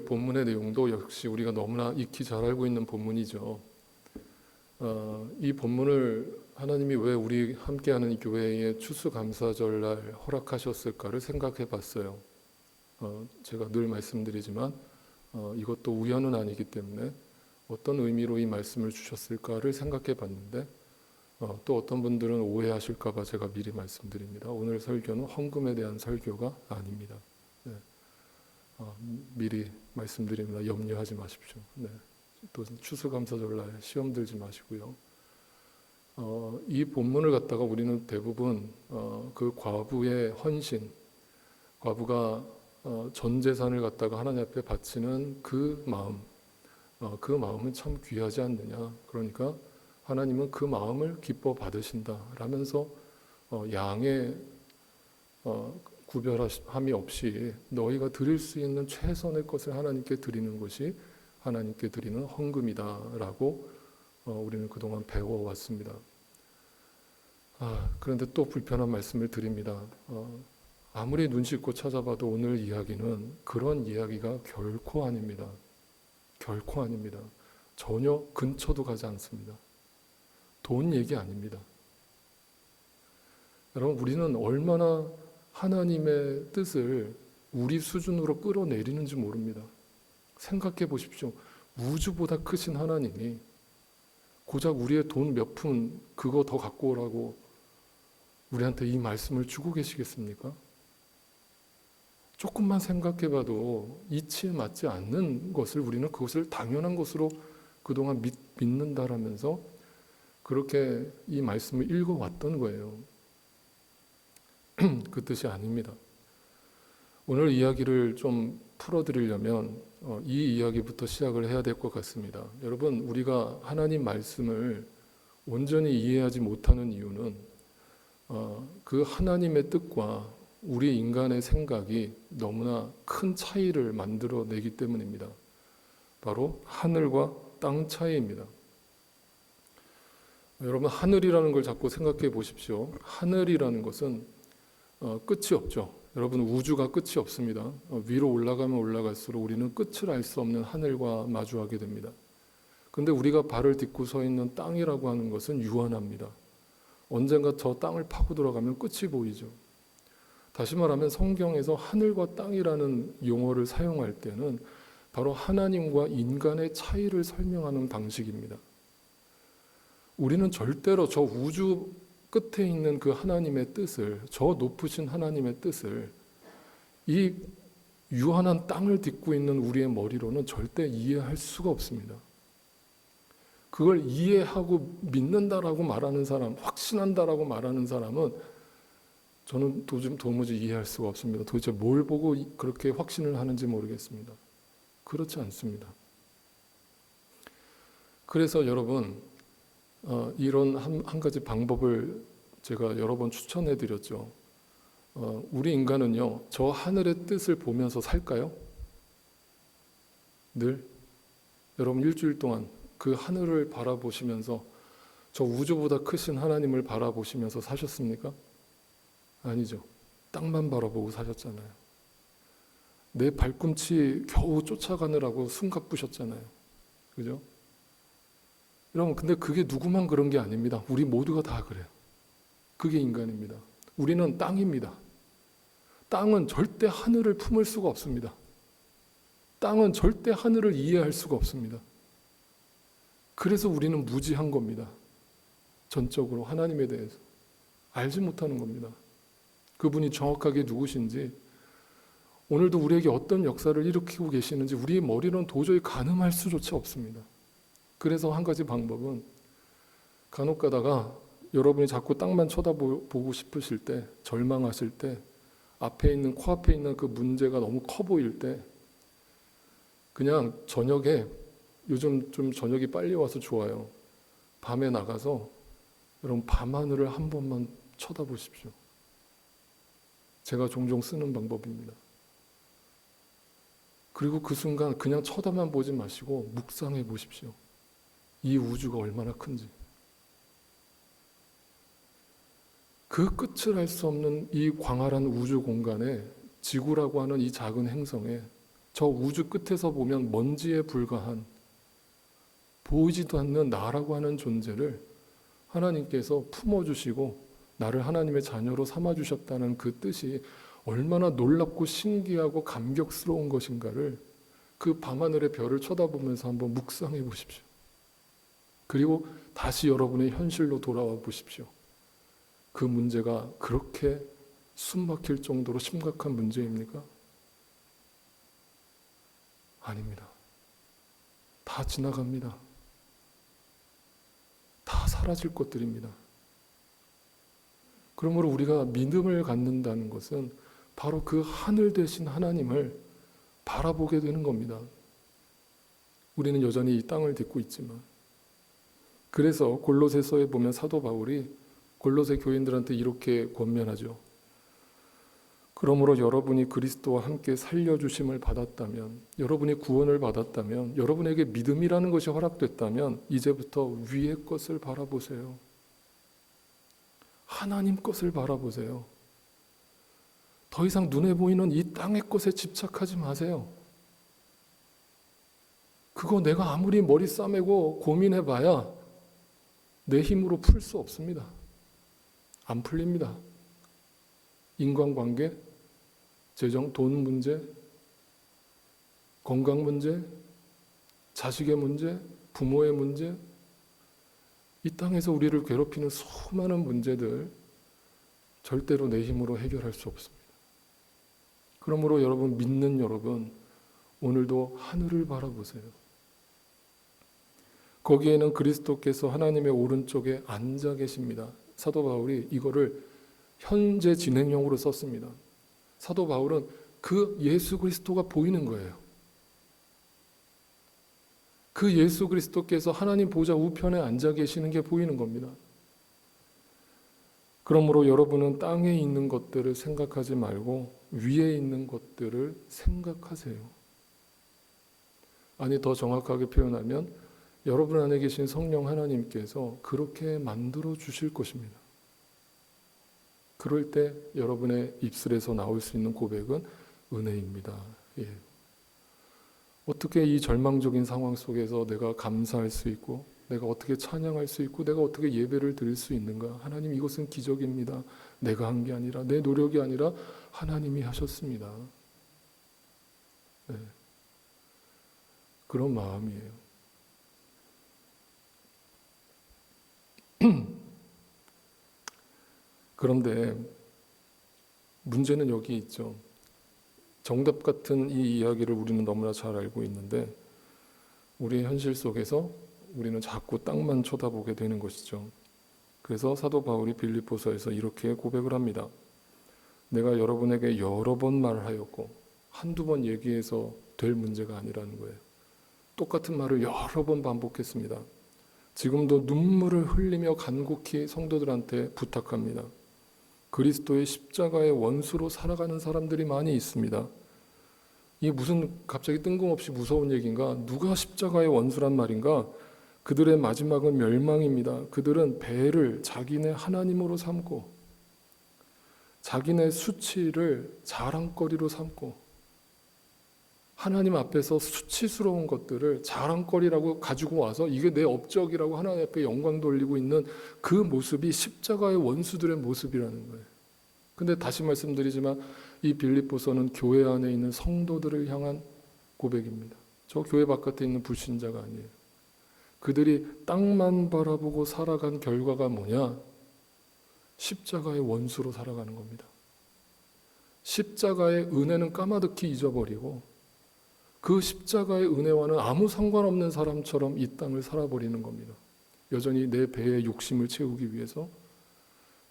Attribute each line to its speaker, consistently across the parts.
Speaker 1: 본문의 내용도 역시 우리가 너무나 익히 잘 알고 있는 본문이죠. 이 본문을 하나님이 왜 우리 함께하는 교회의 추수감사절날 허락하셨을까를 생각해 봤어요. 제가 늘 말씀드리지만 이것도 우연은 아니기 때문에 어떤 의미로 이 말씀을 주셨을까를 생각해 봤는데 또 어떤 분들은 오해하실까 봐 제가 미리 말씀드립니다. 오늘 설교는 헌금에 대한 설교가 아닙니다. 네. 미리 말씀드립니다. 염려하지 마십시오. 네. 또 추수감사절날 시험 들지 마시고요. 이 본문을 갖다가 우리는 대부분 그 과부의 헌신, 과부가 전 재산을 갖다가 하나님 앞에 바치는 그 마음은 참 귀하지 않느냐. 그러니까 하나님은 그 마음을 기뻐 받으신다라면서 양의 구별함이 없이 너희가 드릴 수 있는 최선의 것을 하나님께 드리는 것이 하나님께 드리는 헌금이다라고 우리는 그동안 배워왔습니다. 그런데 또 불편한 말씀을 드립니다. 아무리 눈 씻고 찾아봐도 오늘 이야기는 그런 이야기가 결코 아닙니다. 결코 아닙니다. 전혀 근처도 가지 않습니다. 돈 얘기 아닙니다. 여러분, 우리는 얼마나 하나님의 뜻을 우리 수준으로 끌어내리는지 모릅니다. 생각해 보십시오. 우주보다 크신 하나님이 고작 우리의 돈 몇 푼 그거 더 갖고 오라고 우리한테 이 말씀을 주고 계시겠습니까? 조금만 생각해 봐도 이치에 맞지 않는 것을 우리는 그것을 당연한 것으로 그동안 믿는다라면서 그렇게 이 말씀을 읽어왔던 거예요. 그 뜻이 아닙니다. 오늘 이야기를 좀 풀어드리려면 이 이야기부터 시작을 해야 될 것 같습니다. 여러분, 우리가 하나님 말씀을 온전히 이해하지 못하는 이유는 그 하나님의 뜻과 우리 인간의 생각이 너무나 큰 차이를 만들어내기 때문입니다. 바로 하늘과 땅 차이입니다. 여러분, 하늘이라는 걸 자꾸 생각해 보십시오. 하늘이라는 것은 끝이 없죠. 여러분, 우주가 끝이 없습니다. 위로 올라가면 올라갈수록 우리는 끝을 알 수 없는 하늘과 마주하게 됩니다. 그런데 우리가 발을 딛고 서 있는 땅이라고 하는 것은 유한합니다. 언젠가 저 땅을 파고 들어가면 끝이 보이죠. 다시 말하면 성경에서 하늘과 땅이라는 용어를 사용할 때는 바로 하나님과 인간의 차이를 설명하는 방식입니다. 우리는 절대로 저 우주 끝에 있는 그 하나님의 뜻을, 저 높으신 하나님의 뜻을 이 유한한 땅을 딛고 있는 우리의 머리로는 절대 이해할 수가 없습니다. 그걸 이해하고 믿는다라고 말하는 사람, 확신한다라고 말하는 사람은 저는 도무지 이해할 수가 없습니다. 도대체 뭘 보고 그렇게 확신을 하는지 모르겠습니다. 그렇지 않습니다. 그래서 여러분, 이런 한 가지 방법을 제가 여러 번 추천해 드렸죠. 우리 인간은요, 저 하늘의 뜻을 보면서 살까요? 늘? 여러분, 일주일 동안 그 하늘을 바라보시면서 저 우주보다 크신 하나님을 바라보시면서 사셨습니까? 아니죠. 땅만 바라보고 사셨잖아요. 내 발꿈치 겨우 쫓아가느라고 숨가쁘셨잖아요. 그죠? 여러분, 근데 그게 누구만 그런 게 아닙니다. 우리 모두가 다 그래요. 그게 인간입니다. 우리는 땅입니다. 땅은 절대 하늘을 품을 수가 없습니다. 땅은 절대 하늘을 이해할 수가 없습니다. 그래서 우리는 무지한 겁니다. 전적으로 하나님에 대해서 알지 못하는 겁니다. 그분이 정확하게 누구신지, 오늘도 우리에게 어떤 역사를 일으키고 계시는지 우리의 머리로는 도저히 가늠할 수조차 없습니다. 그래서 한 가지 방법은, 간혹 가다가 여러분이 자꾸 땅만 쳐다보고 싶으실 때, 절망하실 때, 코앞에 있는 그 문제가 너무 커 보일 때, 그냥 저녁에, 요즘 좀 저녁이 빨리 와서 좋아요. 밤에 나가서 여러분 밤하늘을 한 번만 쳐다보십시오. 제가 종종 쓰는 방법입니다. 그리고 그 순간 그냥 쳐다만 보지 마시고 묵상해 보십시오. 이 우주가 얼마나 큰지. 그 끝을 알 수 없는 이 광활한 우주 공간에 지구라고 하는 이 작은 행성에 저 우주 끝에서 보면 먼지에 불과한 보이지도 않는 나라고 하는 존재를 하나님께서 품어주시고 나를 하나님의 자녀로 삼아주셨다는 그 뜻이 얼마나 놀랍고 신기하고 감격스러운 것인가를 그 밤하늘의 별을 쳐다보면서 한번 묵상해 보십시오. 그리고 다시 여러분의 현실로 돌아와 보십시오. 그 문제가 그렇게 숨막힐 정도로 심각한 문제입니까? 아닙니다. 다 지나갑니다. 다 사라질 것들입니다. 그러므로 우리가 믿음을 갖는다는 것은 바로 그 하늘 되신 하나님을 바라보게 되는 겁니다. 우리는 여전히 이 땅을 딛고 있지만, 그래서 골로새서에 보면 사도 바울이 골로새 교인들한테 이렇게 권면하죠. 그러므로 여러분이 그리스도와 함께 살려주심을 받았다면, 여러분이 구원을 받았다면, 여러분에게 믿음이라는 것이 허락됐다면 이제부터 위의 것을 바라보세요. 하나님 것을 바라보세요. 더 이상 눈에 보이는 이 땅의 것에 집착하지 마세요. 그거 내가 아무리 머리 싸매고 고민해봐야 내 힘으로 풀 수 없습니다. 안 풀립니다. 인간관계, 재정, 돈 문제, 건강 문제, 자식의 문제, 부모의 문제, 이 땅에서 우리를 괴롭히는 수많은 문제들 절대로 내 힘으로 해결할 수 없습니다. 그러므로 여러분, 믿는 여러분, 오늘도 하늘을 바라보세요. 거기에는 그리스도께서 하나님의 오른쪽에 앉아 계십니다. 사도 바울이 이거를 현재 진행형으로 썼습니다. 사도 바울은 그 예수 그리스도가 보이는 거예요. 그 예수 그리스도께서 하나님 보좌 우편에 앉아 계시는 게 보이는 겁니다. 그러므로 여러분은 땅에 있는 것들을 생각하지 말고 위에 있는 것들을 생각하세요. 아니, 더 정확하게 표현하면 여러분 안에 계신 성령 하나님께서 그렇게 만들어 주실 것입니다. 그럴 때 여러분의 입술에서 나올 수 있는 고백은 은혜입니다. 예. 어떻게 이 절망적인 상황 속에서 내가 감사할 수 있고, 내가 어떻게 찬양할 수 있고, 내가 어떻게 예배를 드릴 수 있는가? 하나님, 이것은 기적입니다. 내가 한 게 아니라, 내 노력이 아니라 하나님이 하셨습니다. 네. 그런 마음이에요. 그런데 문제는 여기 있죠. 정답 같은 이 이야기를 우리는 너무나 잘 알고 있는데 우리의 현실 속에서 우리는 자꾸 땅만 쳐다보게 되는 것이죠. 그래서 사도 바울이 빌립보서에서 이렇게 고백을 합니다. 내가 여러분에게 여러 번 말하였고 한두 번 얘기해서 될 문제가 아니라는 거예요. 똑같은 말을 여러 번 반복했습니다. 지금도 눈물을 흘리며 간곡히 성도들한테 부탁합니다. 그리스도의 십자가의 원수로 살아가는 사람들이 많이 있습니다. 이게 무슨 갑자기 뜬금없이 무서운 얘기인가? 누가 십자가의 원수란 말인가? 그들의 마지막은 멸망입니다. 그들은 배를 자기네 하나님으로 삼고 자기네 수치를 자랑거리로 삼고 하나님 앞에서 수치스러운 것들을 자랑거리라고 가지고 와서 이게 내 업적이라고 하나님 앞에 영광 돌리고 있는 그 모습이 십자가의 원수들의 모습이라는 거예요. 근데 다시 말씀드리지만 이 빌립보서는 교회 안에 있는 성도들을 향한 고백입니다. 저 교회 바깥에 있는 불신자가 아니에요. 그들이 땅만 바라보고 살아간 결과가 뭐냐? 십자가의 원수로 살아가는 겁니다. 십자가의 은혜는 까마득히 잊어버리고 그 십자가의 은혜와는 아무 상관없는 사람처럼 이 땅을 살아버리는 겁니다. 여전히 내 배의 욕심을 채우기 위해서,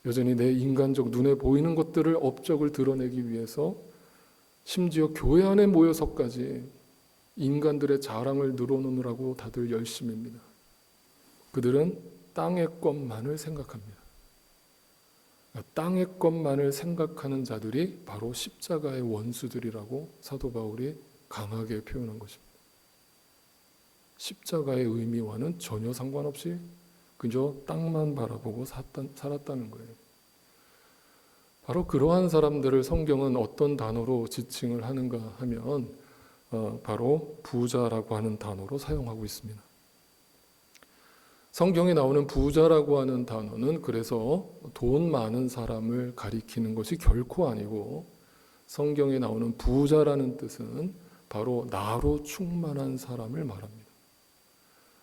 Speaker 1: 여전히 내 인간적 눈에 보이는 것들을 업적을 드러내기 위해서, 심지어 교회 안에 모여서까지 인간들의 자랑을 늘어놓느라고 다들 열심입니다. 그들은 땅의 것만을 생각합니다. 땅의 것만을 생각하는 자들이 바로 십자가의 원수들이라고 사도 바울이 강하게 표현한 것입니다. 십자가의 의미와는 전혀 상관없이 그저 땅만 바라보고 살았다는 거예요. 바로 그러한 사람들을 성경은 어떤 단어로 지칭을 하는가 하면 바로 부자라고 하는 단어로 사용하고 있습니다. 성경에 나오는 부자라고 하는 단어는 그래서 돈 많은 사람을 가리키는 것이 결코 아니고, 성경에 나오는 부자라는 뜻은 바로 나로 충만한 사람을 말합니다.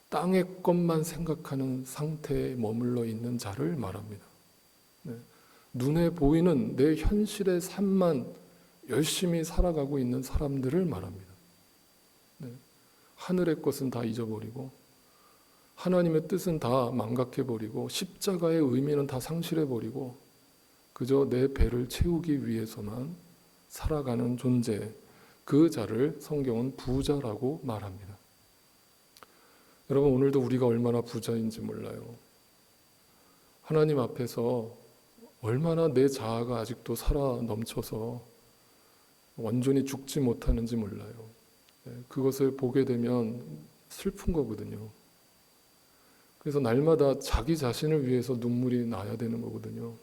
Speaker 1: 땅의 것만 생각하는 상태에 머물러 있는 자를 말합니다. 네. 눈에 보이는 내 현실의 삶만 열심히 살아가고 있는 사람들을 말합니다. 네. 하늘의 것은 다 잊어버리고 하나님의 뜻은 다 망각해버리고 십자가의 의미는 다 상실해버리고 그저 내 배를 채우기 위해서만 살아가는 존재, 그 자를 성경은 부자라고 말합니다. 여러분, 오늘도 우리가 얼마나 부자인지 몰라요. 하나님 앞에서 얼마나 내 자아가 아직도 살아 넘쳐서 완전히 죽지 못하는지 몰라요. 그것을 보게 되면 슬픈 거거든요. 그래서 날마다 자기 자신을 위해서 눈물이 나야 되는 거거든요.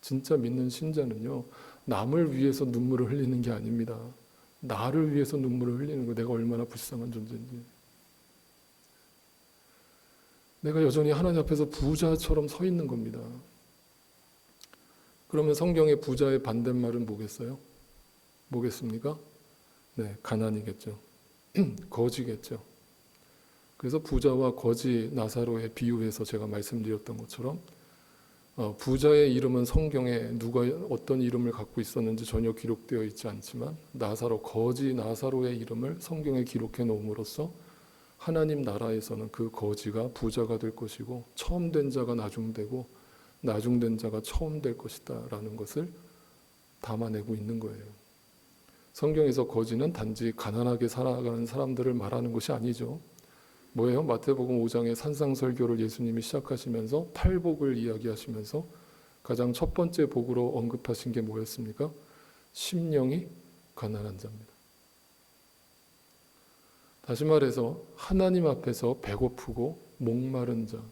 Speaker 1: 진짜 믿는 신자는요, 남을 위해서 눈물을 흘리는 게 아닙니다. 나를 위해서 눈물을 흘리는 거, 내가 얼마나 불쌍한 존재인지. 내가 여전히 하나님 앞에서 부자처럼 서 있는 겁니다. 그러면 성경의 부자의 반대말은 뭐겠어요? 뭐겠습니까? 네, 가난이겠죠. 거지겠죠. 그래서 부자와 거지 나사로에 비유해서 제가 말씀드렸던 것처럼 부자의 이름은 성경에 누가 어떤 이름을 갖고 있었는지 전혀 기록되어 있지 않지만 나사로, 거지 나사로의 이름을 성경에 기록해 놓음으로써 하나님 나라에서는 그 거지가 부자가 될 것이고 처음 된 자가 나중되고 나중된 자가 처음 될 것이다 라는 것을 담아내고 있는 거예요. 성경에서 거지는 단지 가난하게 살아가는 사람들을 말하는 것이 아니죠. 뭐예요? 마태복음 5장의 산상설교를 예수님이 시작하시면서 팔복을 이야기하시면서 가장 첫 번째 복으로 언급하신 게 뭐였습니까? 심령이 가난한 자입니다. 다시 말해서 하나님 앞에서 배고프고 목마른 자,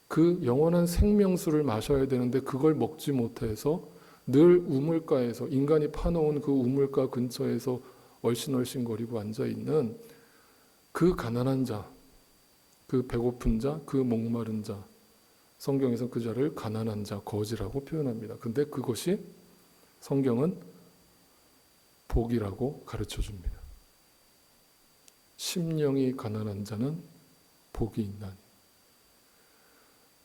Speaker 1: 그 영원한 생명수를 마셔야 되는데 그걸 먹지 못해서 늘 우물가에서, 인간이 파놓은 그 우물가 근처에서 얼씬얼씬거리고 앉아있는 그 가난한 자, 그 배고픈 자, 그 목마른 자, 성경에서 그 자를 가난한 자, 거지라고 표현합니다. 근데 그것이 성경은 복이라고 가르쳐 줍니다. 심령이 가난한 자는 복이 있나니.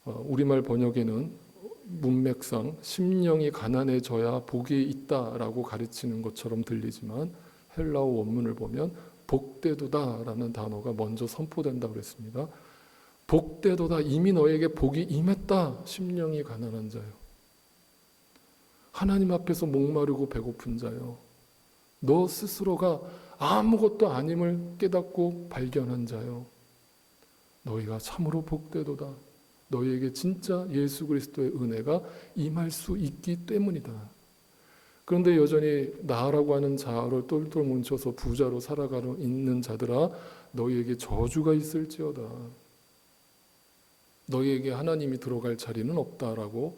Speaker 1: 우리말 번역에는 문맥상 심령이 가난해져야 복이 있다라고 가르치는 것처럼 들리지만 헬라어 원문을 보면 복되도다라는 단어가 먼저 선포된다고 그랬습니다. 복되도다, 이미 너에게 복이 임했다. 심령이 가난한 자요. 하나님 앞에서 목마르고 배고픈 자요. 너 스스로가 아무것도 아님을 깨닫고 발견한 자요. 너희가 참으로 복되도다. 너희에게 진짜 예수 그리스도의 은혜가 임할 수 있기 때문이다. 그런데 여전히 나라고 하는 자아를 똘똘 뭉쳐서 부자로 살아가고 있는 자들아, 너희에게 저주가 있을지어다. 너희에게 하나님이 들어갈 자리는 없다라고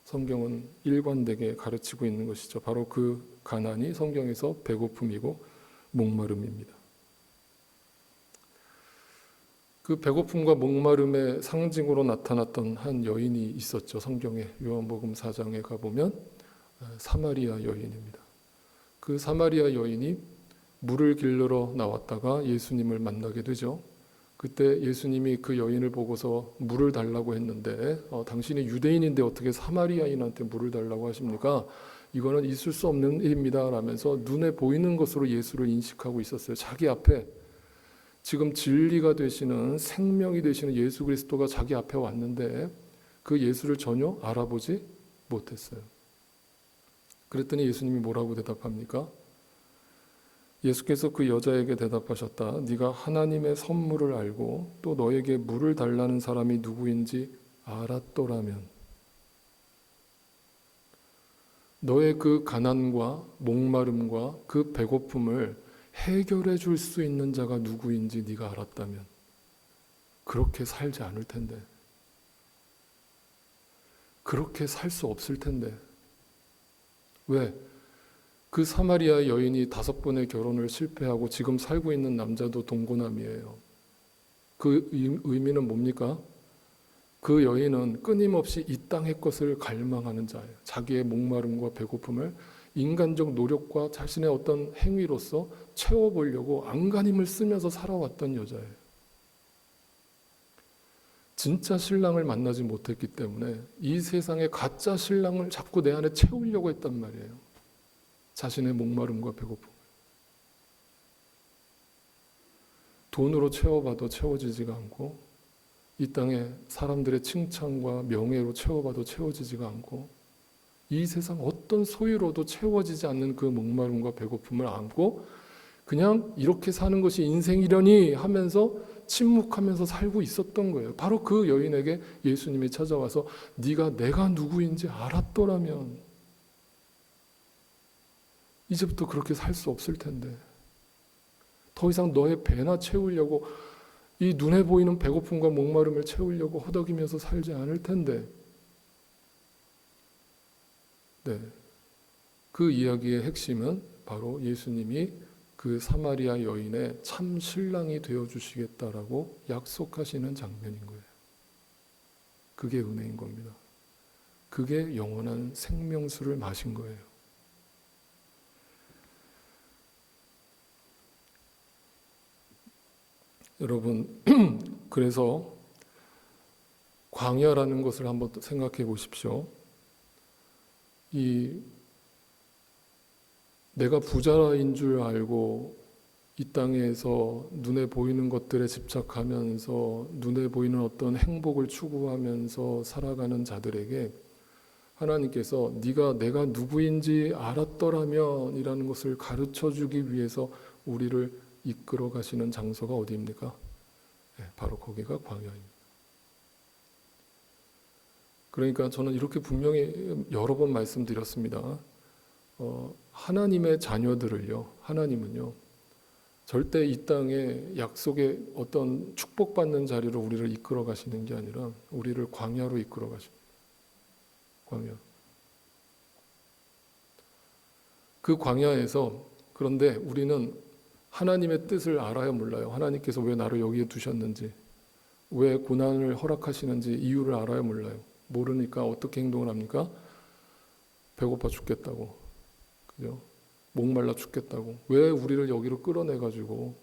Speaker 1: 성경은 일관되게 가르치고 있는 것이죠. 바로 그 가난이 성경에서 배고픔이고 목마름입니다. 그 배고픔과 목마름의 상징으로 나타났던 한 여인이 있었죠. 성경에 요한복음 4장에 가보면 사마리아 여인입니다. 그 사마리아 여인이 물을 길르러 나왔다가 예수님을 만나게 되죠. 그때 예수님이 그 여인을 보고서 물을 달라고 했는데 당신이 유대인인데 어떻게 사마리아인한테 물을 달라고 하십니까? 이거는 있을 수 없는 일입니다 라면서 눈에 보이는 것으로 예수를 인식하고 있었어요. 자기 앞에 지금 진리가 되시는, 생명이 되시는 예수 그리스도가 자기 앞에 왔는데 그 예수를 전혀 알아보지 못했어요. 그랬더니 예수님이 뭐라고 대답합니까? 예수께서 그 여자에게 대답하셨다. 네가 하나님의 선물을 알고 또 너에게 물을 달라는 사람이 누구인지 알았더라면 너의 그 가난과 목마름과 그 배고픔을 해결해 줄 수 있는 자가 누구인지 네가 알았다면 그렇게 살지 않을 텐데, 그렇게 살 수 없을 텐데. 왜? 그 사마리아 여인이 5번의 결혼을 실패하고 지금 살고 있는 남자도 동고남이에요. 그 의미는 뭡니까? 그 여인은 끊임없이 이 땅의 것을 갈망하는 자예요. 자기의 목마름과 배고픔을 인간적 노력과 자신의 어떤 행위로서 채워보려고 안간힘을 쓰면서 살아왔던 여자예요. 진짜 신랑을 만나지 못했기 때문에 이 세상의 가짜 신랑을 자꾸 내 안에 채우려고 했단 말이에요. 자신의 목마름과 배고픔. 돈으로 채워봐도 채워지지가 않고, 이 땅에 사람들의 칭찬과 명예로 채워봐도 채워지지가 않고, 이 세상 어떤 소유로도 채워지지 않는 그 목마름과 배고픔을 안고 그냥 이렇게 사는 것이 인생이려니 하면서 침묵하면서 살고 있었던 거예요. 바로 그 여인에게 예수님이 찾아와서 네가 내가 누구인지 알았더라면 이제부터 그렇게 살 수 없을 텐데, 더 이상 너의 배나 채우려고, 이 눈에 보이는 배고픔과 목마름을 채우려고 허덕이면서 살지 않을 텐데. 네, 그 이야기의 핵심은 바로 예수님이 그 사마리아 여인의 참 신랑이 되어주시겠다라고 약속하시는 장면인 거예요. 그게 은혜인 겁니다. 그게 영원한 생명수를 마신 거예요. 여러분, 그래서 광야라는 것을 한번 생각해 보십시오. 내가 부자인 줄 알고 이 땅에서 눈에 보이는 것들에 집착하면서 눈에 보이는 어떤 행복을 추구하면서 살아가는 자들에게 하나님께서 네가 내가 누구인지 알았더라면 이라는 것을 가르쳐 주기 위해서 우리를 이끌어 가시는 장소가 어디입니까? 네, 바로 거기가 광야입니다. 그러니까 저는 이렇게 분명히 여러 번 말씀드렸습니다. 하나님의 자녀들을요, 하나님은요, 절대 이 땅에 약속의 어떤 축복받는 자리로 우리를 이끌어 가시는 게 아니라 우리를 광야로 이끌어 가십니다. 광야. 그 광야에서, 그런데 우리는 하나님의 뜻을 알아야 몰라요. 하나님께서 왜 나를 여기에 두셨는지, 왜 고난을 허락하시는지 이유를 알아야 몰라요. 모르니까 어떻게 행동을 합니까? 배고파 죽겠다고, 그죠? 목말라 죽겠다고. 왜 우리를 여기로 끌어내가지고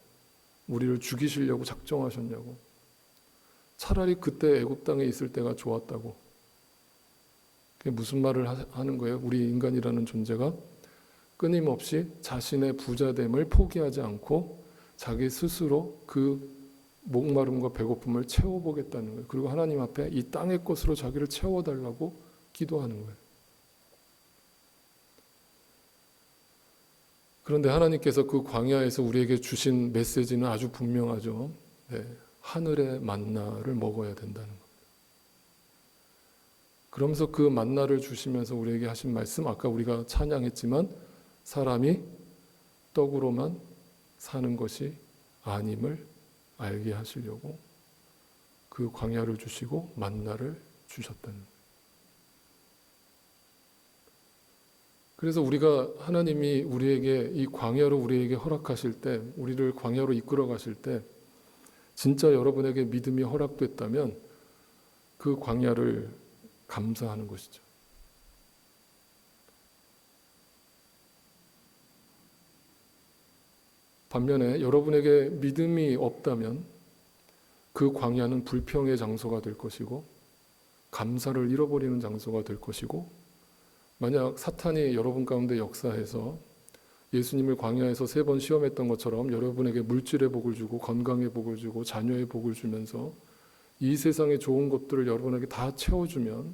Speaker 1: 우리를 죽이시려고 작정하셨냐고. 차라리 그때 애굽 땅에 있을 때가 좋았다고. 그게 무슨 말을 하는 거예요? 우리 인간이라는 존재가 끊임없이 자신의 부자됨을 포기하지 않고 자기 스스로 그 목마름과 배고픔을 채워보겠다는 거예요. 그리고 하나님 앞에 이 땅의 것으로 자기를 채워달라고 기도하는 거예요. 그런데 하나님께서 그 광야에서 우리에게 주신 메시지는 아주 분명하죠. 네, 하늘의 만나를 먹어야 된다는 겁니다. 그러면서 그 만나를 주시면서 우리에게 하신 말씀, 아까 우리가 찬양했지만 사람이 떡으로만 사는 것이 아님을 알게 하시려고 그 광야를 주시고 만나를 주셨다는 거예요. 그래서 우리가, 하나님이 우리에게 이 광야로 우리에게 허락하실 때, 우리를 광야로 이끌어 가실 때 진짜 여러분에게 믿음이 허락됐다면 그 광야를 감사하는 것이죠. 반면에 여러분에게 믿음이 없다면 그 광야는 불평의 장소가 될 것이고 감사를 잃어버리는 장소가 될 것이고, 만약 사탄이 여러분 가운데 역사해서 예수님을 광야에서 3번 시험했던 것처럼 여러분에게 물질의 복을 주고 건강의 복을 주고 자녀의 복을 주면서 이 세상의 좋은 것들을 여러분에게 다 채워주면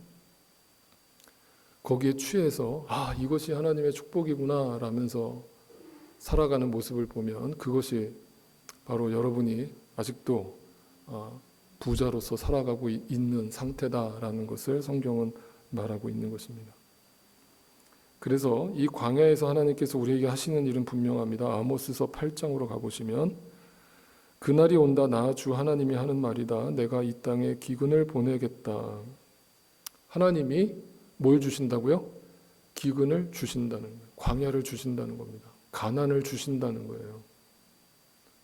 Speaker 1: 거기에 취해서 이것이 하나님의 축복이구나 라면서 살아가는 모습을 보면 그것이 바로 여러분이 아직도 부자로서 살아가고 있는 상태다라는 것을 성경은 말하고 있는 것입니다. 그래서 이 광야에서 하나님께서 우리에게 하시는 일은 분명합니다. 아모스서 8장으로 가보시면 그날이 온다, 나 주 하나님이 하는 말이다. 내가 이 땅에 기근을 보내겠다. 하나님이 뭘 주신다고요? 기근을 주신다는 거예요. 광야를 주신다는 겁니다. 가난을 주신다는 거예요.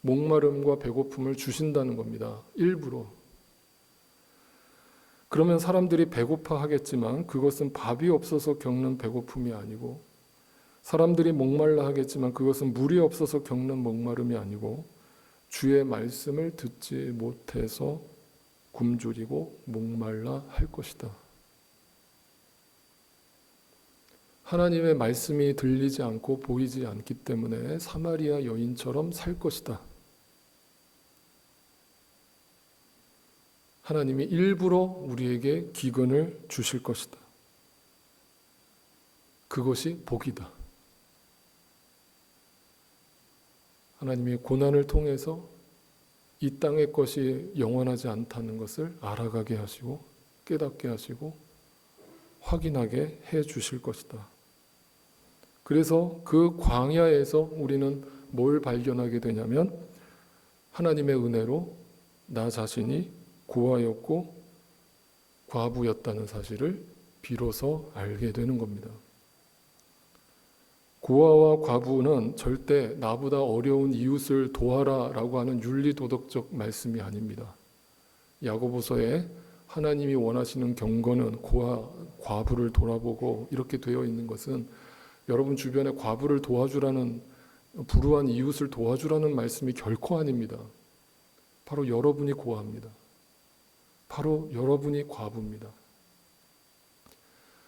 Speaker 1: 목마름과 배고픔을 주신다는 겁니다. 일부러. 그러면 사람들이 배고파 하겠지만 그것은 밥이 없어서 겪는 배고픔이 아니고, 사람들이 목말라 하겠지만 그것은 물이 없어서 겪는 목마름이 아니고, 주의 말씀을 듣지 못해서 굶주리고 목말라 할 것이다. 하나님의 말씀이 들리지 않고 보이지 않기 때문에 사마리아 여인처럼 살 것이다. 하나님이 일부러 우리에게 기근을 주실 것이다. 그것이 복이다. 하나님이 고난을 통해서 이 땅의 것이 영원하지 않다는 것을 알아가게 하시고 깨닫게 하시고 확인하게 해 주실 것이다. 그래서 그 광야에서 우리는 뭘 발견하게 되냐면 하나님의 은혜로 나 자신이 고아였고 과부였다는 사실을 비로소 알게 되는 겁니다. 고아와 과부는 절대 나보다 어려운 이웃을 도와라 라고 하는 윤리도덕적 말씀이 아닙니다. 야고보서에 하나님이 원하시는 경건은 고아, 과부를 돌아보고 이렇게 되어 있는 것은 여러분 주변에 과부를 도와주라는, 불우한 이웃을 도와주라는 말씀이 결코 아닙니다. 바로 여러분이 고아입니다. 바로 여러분이 과부입니다.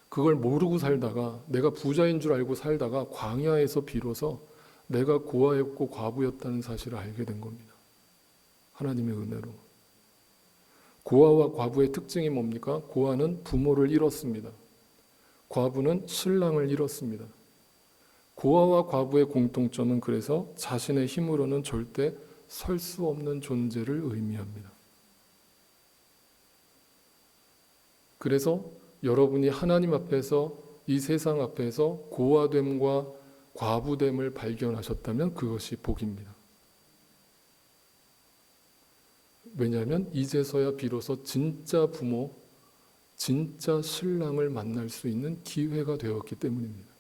Speaker 1: 그걸 모르고 살다가, 내가 부자인 줄 알고 살다가 광야에서 비로소 내가 고아였고 과부였다는 사실을 알게 된 겁니다. 하나님의 은혜로. 고아와 과부의 특징이 뭡니까? 고아는 부모를 잃었습니다. 과부는 신랑을 잃었습니다. 고아와 과부의 공통점은 그래서 자신의 힘으로는 절대 설 수 없는 존재를 의미합니다. 그래서 여러분이 하나님 앞에서, 이 세상 앞에서 고아됨과 과부됨을 발견하셨다면 그것이 복입니다. 왜냐하면 이제서야 비로소 진짜 부모, 진짜 신랑을 만날 수 있는 기회가 되었기 때문입니다.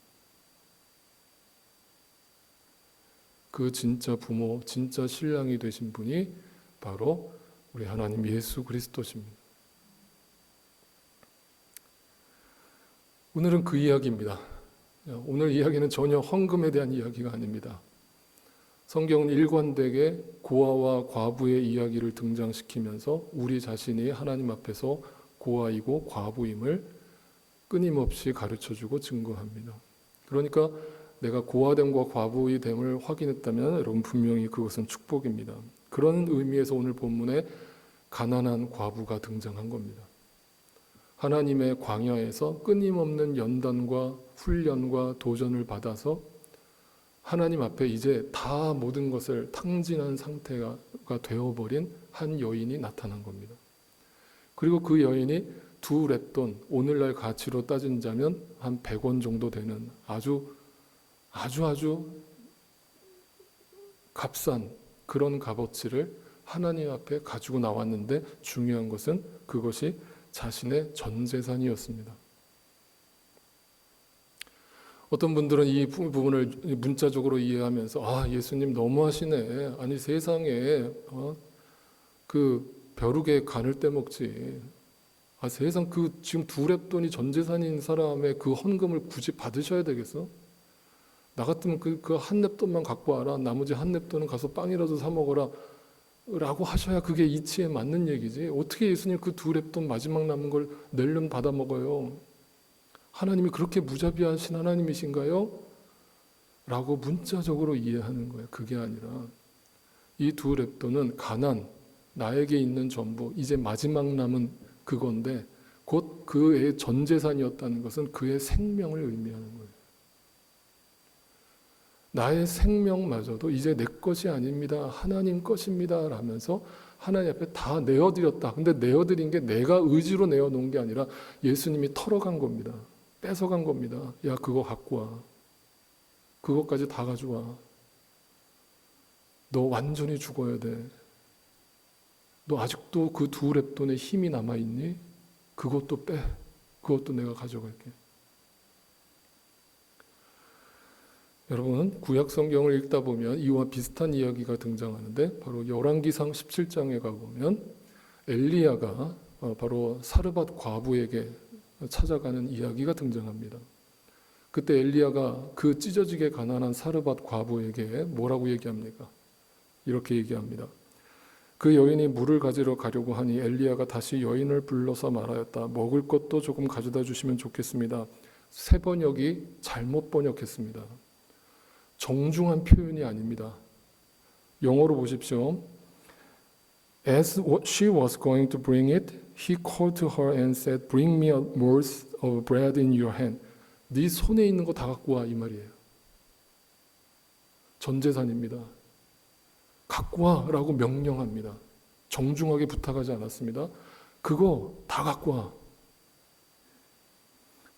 Speaker 1: 그 진짜 부모, 진짜 신랑이 되신 분이 바로 우리 하나님 예수 그리스도십니다. 오늘은 그 이야기입니다. 오늘 이야기는 전혀 헌금에 대한 이야기가 아닙니다. 성경은 일관되게 고아와 과부의 이야기를 등장시키면서 우리 자신이 하나님 앞에서 고아이고 과부임을 끊임없이 가르쳐주고 증거합니다. 그러니까 내가 고아됨과 과부의 됨을 확인했다면 여러분 분명히 그것은 축복입니다. 그런 의미에서 오늘 본문에 가난한 과부가 등장한 겁니다. 하나님의 광야에서 끊임없는 연단과 훈련과 도전을 받아서 하나님 앞에 이제 다 모든 것을 탕진한 상태가 되어버린 한 여인이 나타난 겁니다. 그리고 그 여인이 2렙돈, 오늘날 가치로 따진다면 한 100원 정도 되는 아주 값싼 그런 값어치를 하나님 앞에 가지고 나왔는데, 중요한 것은 그것이 자신의 전 재산이었습니다. 어떤 분들은 이 부분을 문자적으로 이해하면서 예수님 너무하시네. 아니 세상에 그 벼룩에 간을 떼먹지. 세상 그 지금 2렙돈이 전 재산인 사람의 그 헌금을 굳이 받으셔야 되겠어? 나 같으면 그 한 렙돈만 갖고 와라. 나머지 한 렙돈은 가서 빵이라도 사 먹어라. 라고 하셔야 그게 이치에 맞는 얘기지. 어떻게 예수님 그 2렙돈 마지막 남은 걸 낼름 받아 먹어요? 하나님이 그렇게 무자비하신 하나님이신가요? 라고 문자적으로 이해하는 거예요. 그게 아니라 이 2렙돈은 가난, 나에게 있는 전부, 이제 마지막 남은 그건데 곧 그의 전 재산이었다는 것은 그의 생명을 의미하는 거예요. 나의 생명마저도 이제 내 것이 아닙니다. 하나님 것입니다. 라면서 하나님 앞에 다 내어드렸다. 근데 내어드린 게 내가 의지로 내어놓은 게 아니라 예수님이 털어간 겁니다. 뺏어간 겁니다. 야, 그거 갖고 와. 그것까지 다 가져와. 너 완전히 죽어야 돼. 너 아직도 그 2렙돈의 힘이 남아있니? 그것도 빼. 그것도 내가 가져갈게. 여러분 구약 성경을 읽다 보면 이와 비슷한 이야기가 등장하는데 바로 열왕기상 17장에 가보면 엘리야가 바로 사르밧 과부에게 찾아가는 이야기가 등장합니다. 그때 엘리야가 그 찢어지게 가난한 사르밧 과부에게 뭐라고 얘기합니까? 이렇게 얘기합니다. 그 여인이 물을 가지러 가려고 하니 엘리야가 다시 여인을 불러서 말하였다. 먹을 것도 조금 가져다 주시면 좋겠습니다. 새 번역이 잘못 번역했습니다. 정중한 표현이 아닙니다. 영어로 보십시오. As she was going to bring it, he called to her and said, "Bring me a morsel of bread in your hand." 네 손에 있는 거 다 갖고 와, 이 말이에요. 전 재산입니다. 갖고 와라고 명령합니다. 정중하게 부탁하지 않았습니다. 그거 다 갖고 와.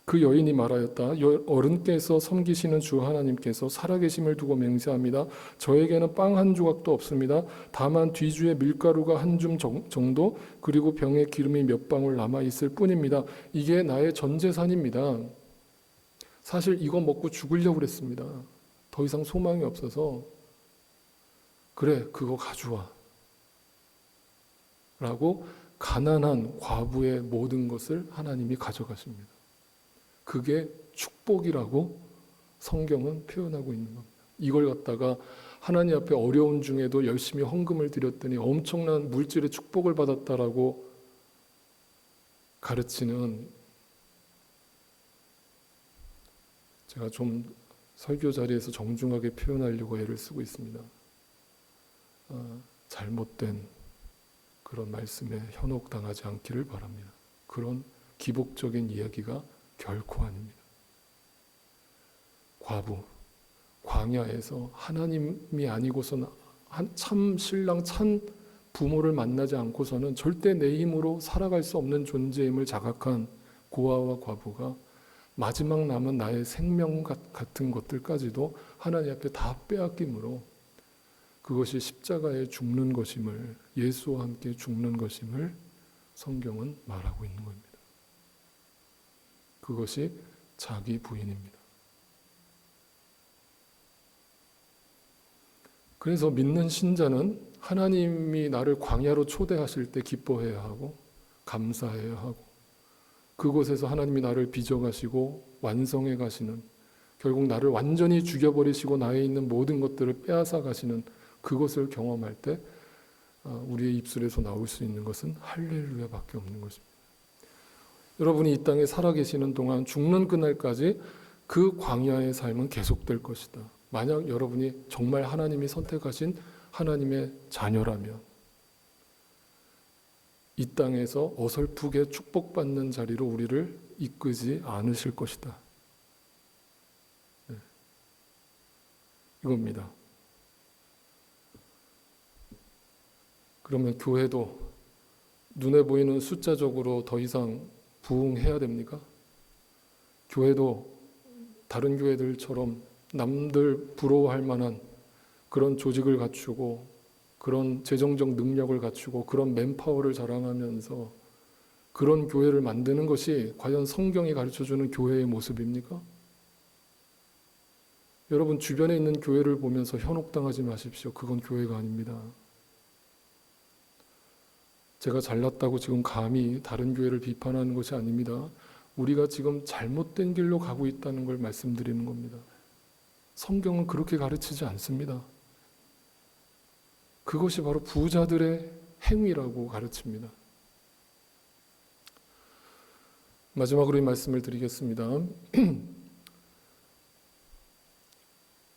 Speaker 1: 그 여인이 말하였다. 어른께서 섬기시는 주 하나님께서 살아계심을 두고 맹세합니다. 저에게는 빵 한 조각도 없습니다. 다만 뒤주에 밀가루가 한 줌 정도 그리고 병에 기름이 몇 방울 남아있을 뿐입니다. 이게 나의 전 재산입니다. 사실 이거 먹고 죽으려고 그랬습니다. 더 이상 소망이 없어서 그래 그거 가져와 라고 가난한 과부의 모든 것을 하나님이 가져가십니다. 그게 축복이라고 성경은 표현하고 있는 겁니다. 이걸 갖다가 하나님 앞에 어려운 중에도 열심히 헌금을 드렸더니 엄청난 물질의 축복을 받았다라고 가르치는, 제가 좀 설교 자리에서 정중하게 표현하려고 애를 쓰고 있습니다. 잘못된 그런 말씀에 현혹당하지 않기를 바랍니다. 그런 기복적인 이야기가 결코 아닙니다. 과부, 광야에서 하나님이 아니고서는 참 신랑, 참 부모를 만나지 않고서는 절대 내 힘으로 살아갈 수 없는 존재임을 자각한 고아와 과부가 마지막 남은 나의 생명 같은 것들까지도 하나님 앞에 다 빼앗김으로 그것이 십자가에 죽는 것임을, 예수와 함께 죽는 것임을 성경은 말하고 있는 겁니다. 그것이 자기 부인입니다. 그래서 믿는 신자는 하나님이 나를 광야로 초대하실 때 기뻐해야 하고 감사해야 하고 그곳에서 하나님이 나를 빚어가시고 완성해 가시는, 결국 나를 완전히 죽여버리시고 나에 있는 모든 것들을 빼앗아 가시는 그것을 경험할 때 우리의 입술에서 나올 수 있는 것은 할렐루야밖에 없는 것입니다. 여러분이 이 땅에 살아계시는 동안 죽는 그날까지 그 광야의 삶은 계속될 것이다. 만약 여러분이 정말 하나님이 선택하신 하나님의 자녀라면 이 땅에서 어설프게 축복받는 자리로 우리를 이끄지 않으실 것이다. 네. 이겁니다. 그러면 교회도 눈에 보이는 숫자적으로 더 이상 부흥해야 됩니까? 교회도 다른 교회들처럼 남들 부러워할 만한 그런 조직을 갖추고 그런 재정적 능력을 갖추고 그런 맨파워를 자랑하면서 그런 교회를 만드는 것이 과연 성경이 가르쳐주는 교회의 모습입니까? 여러분 주변에 있는 교회를 보면서 현혹당하지 마십시오. 그건 교회가 아닙니다. 제가 잘났다고 지금 감히 다른 교회를 비판하는 것이 아닙니다. 우리가 지금 잘못된 길로 가고 있다는 걸 말씀드리는 겁니다. 성경은 그렇게 가르치지 않습니다. 그것이 바로 부자들의 행위라고 가르칩니다. 마지막으로 이 말씀을 드리겠습니다.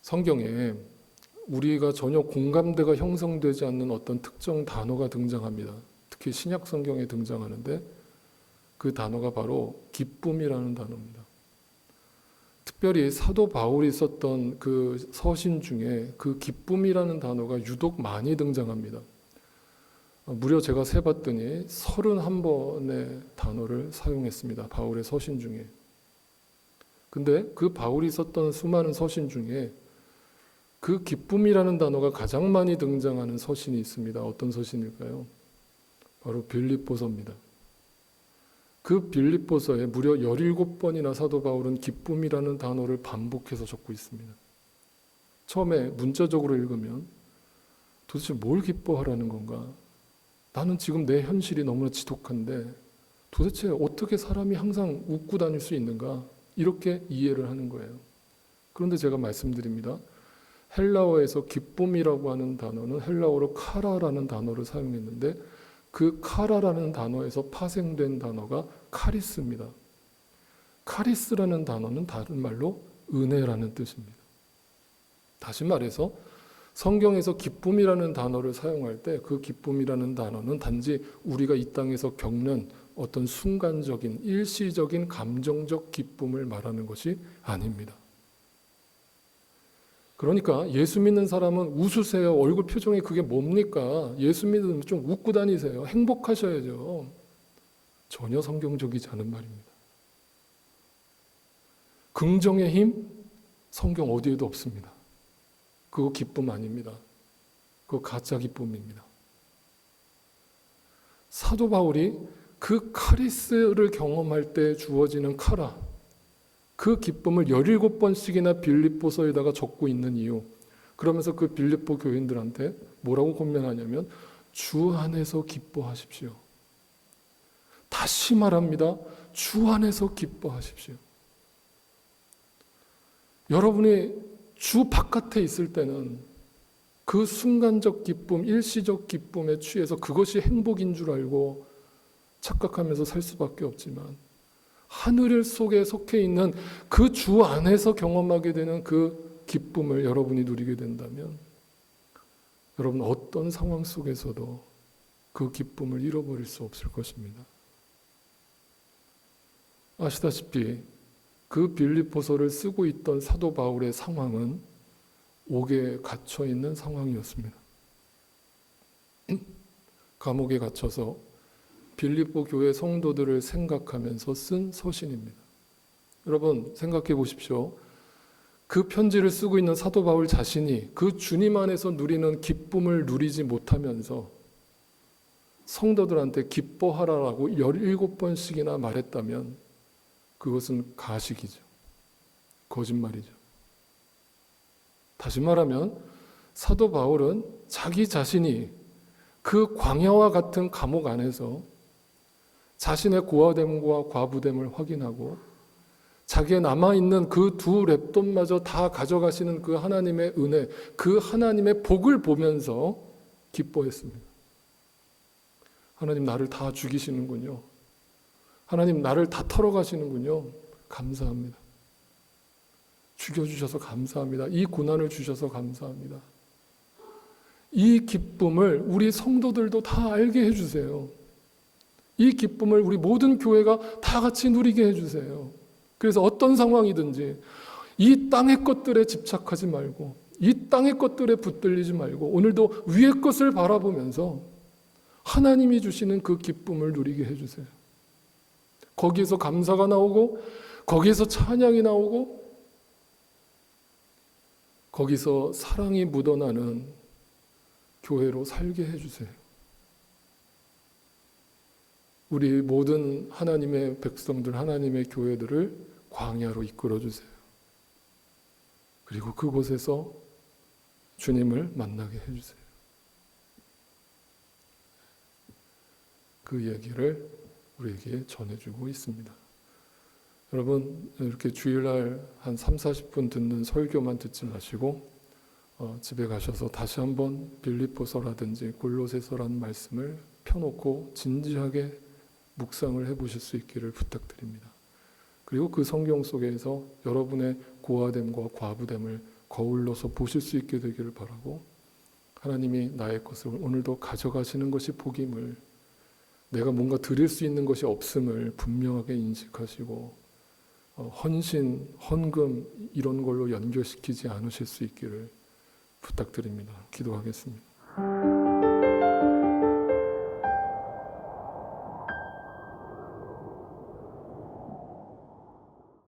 Speaker 1: 성경에 우리가 전혀 공감대가 형성되지 않는 어떤 특정 단어가 등장합니다. 특히 신약 성경에 등장하는데 그 단어가 바로 기쁨이라는 단어입니다. 특별히 사도 바울이 썼던 그 서신 중에 그 기쁨이라는 단어가 유독 많이 등장합니다. 무려 제가 세봤더니 31번의 단어를 사용했습니다. 바울의 서신 중에. 근데 그 바울이 썼던 수많은 서신 중에 그 기쁨이라는 단어가 가장 많이 등장하는 서신이 있습니다. 어떤 서신일까요? 바로 빌립보서입니다. 그 빌립보서에 무려 17번이나 사도 바울은 기쁨이라는 단어를 반복해서 적고 있습니다. 처음에 문자적으로 읽으면 도대체 뭘 기뻐하라는 건가? 나는 지금 내 현실이 너무나 지독한데 도대체 어떻게 사람이 항상 웃고 다닐 수 있는가? 이렇게 이해를 하는 거예요. 그런데 제가 말씀드립니다. 헬라어에서 기쁨이라고 하는 단어는 헬라어로 카라라는 단어를 사용했는데 그 카라라는 단어에서 파생된 단어가 카리스입니다. 카리스라는 단어는 다른 말로 은혜라는 뜻입니다. 다시 말해서 성경에서 기쁨이라는 단어를 사용할 때 그 기쁨이라는 단어는 단지 우리가 이 땅에서 겪는 어떤 순간적인 일시적인 감정적 기쁨을 말하는 것이 아닙니다. 그러니까 예수 믿는 사람은 웃으세요. 얼굴 표정이 그게 뭡니까? 예수 믿으면 좀 웃고 다니세요. 행복하셔야죠. 전혀 성경적이지 않은 말입니다. 긍정의 힘? 성경 어디에도 없습니다. 그거 기쁨 아닙니다. 그거 가짜 기쁨입니다. 사도 바울이 그 카리스를 경험할 때 주어지는 카라, 그 기쁨을 17번씩이나 빌립보서에다가 적고 있는 이유, 그러면서 그 빌립보 교인들한테 뭐라고 권면하냐면 주 안에서 기뻐하십시오. 다시 말합니다. 주 안에서 기뻐하십시오. 여러분이 주 바깥에 있을 때는 그 순간적 기쁨, 일시적 기쁨에 취해서 그것이 행복인 줄 알고 착각하면서 살 수밖에 없지만 하늘 속에 속해 있는 그 주 안에서 경험하게 되는 그 기쁨을 여러분이 누리게 된다면 여러분 어떤 상황 속에서도 그 기쁨을 잃어버릴 수 없을 것입니다. 아시다시피 그 빌립보서를 쓰고 있던 사도 바울의 상황은 옥에 갇혀 있는 상황이었습니다. 감옥에 갇혀서 빌립보 교회 성도들을 생각하면서 쓴 서신입니다. 여러분 생각해 보십시오. 그 편지를 쓰고 있는 사도 바울 자신이 그 주님 안에서 누리는 기쁨을 누리지 못하면서 성도들한테 기뻐하라라고 17번씩이나 말했다면 그것은 가식이죠. 거짓말이죠. 다시 말하면 사도 바울은 자기 자신이 그 광야와 같은 감옥 안에서 자신의 고아됨과 과부됨을 확인하고 자기의 남아있는 그 두 랩돈마저 다 가져가시는 그 하나님의 은혜, 그 하나님의 복을 보면서 기뻐했습니다. 하나님 나를 다 죽이시는군요. 하나님 나를 다 털어가시는군요. 감사합니다. 죽여주셔서 감사합니다. 이 고난을 주셔서 감사합니다. 이 기쁨을 우리 성도들도 다 알게 해주세요. 이 기쁨을 우리 모든 교회가 다 같이 누리게 해주세요. 그래서 어떤 상황이든지 이 땅의 것들에 집착하지 말고 이 땅의 것들에 붙들리지 말고 오늘도 위의 것을 바라보면서 하나님이 주시는 그 기쁨을 누리게 해주세요. 거기에서 감사가 나오고 거기에서 찬양이 나오고 거기서 사랑이 묻어나는 교회로 살게 해주세요. 우리 모든 하나님의 백성들, 하나님의 교회들을 광야로 이끌어주세요. 그리고 그곳에서 주님을 만나게 해주세요. 그 얘기를 우리에게 전해주고 있습니다. 여러분 이렇게 주일날 한 30-40분 듣는 설교만 듣지 마시고 집에 가셔서 다시 한번 빌립보서라든지 골로새서라는 말씀을 펴놓고 진지하게 묵상을 해보실 수 있기를 부탁드립니다. 그리고 그 성경 속에서 여러분의 고아됨과 과부됨을 거울로서 보실 수 있게 되기를 바라고 하나님이 나의 것을 오늘도 가져가시는 것이 복임을 내가 뭔가 드릴 수 있는 것이 없음을 분명하게 인식하시고 헌신, 헌금 이런 걸로 연결시키지 않으실 수 있기를 부탁드립니다. 기도하겠습니다.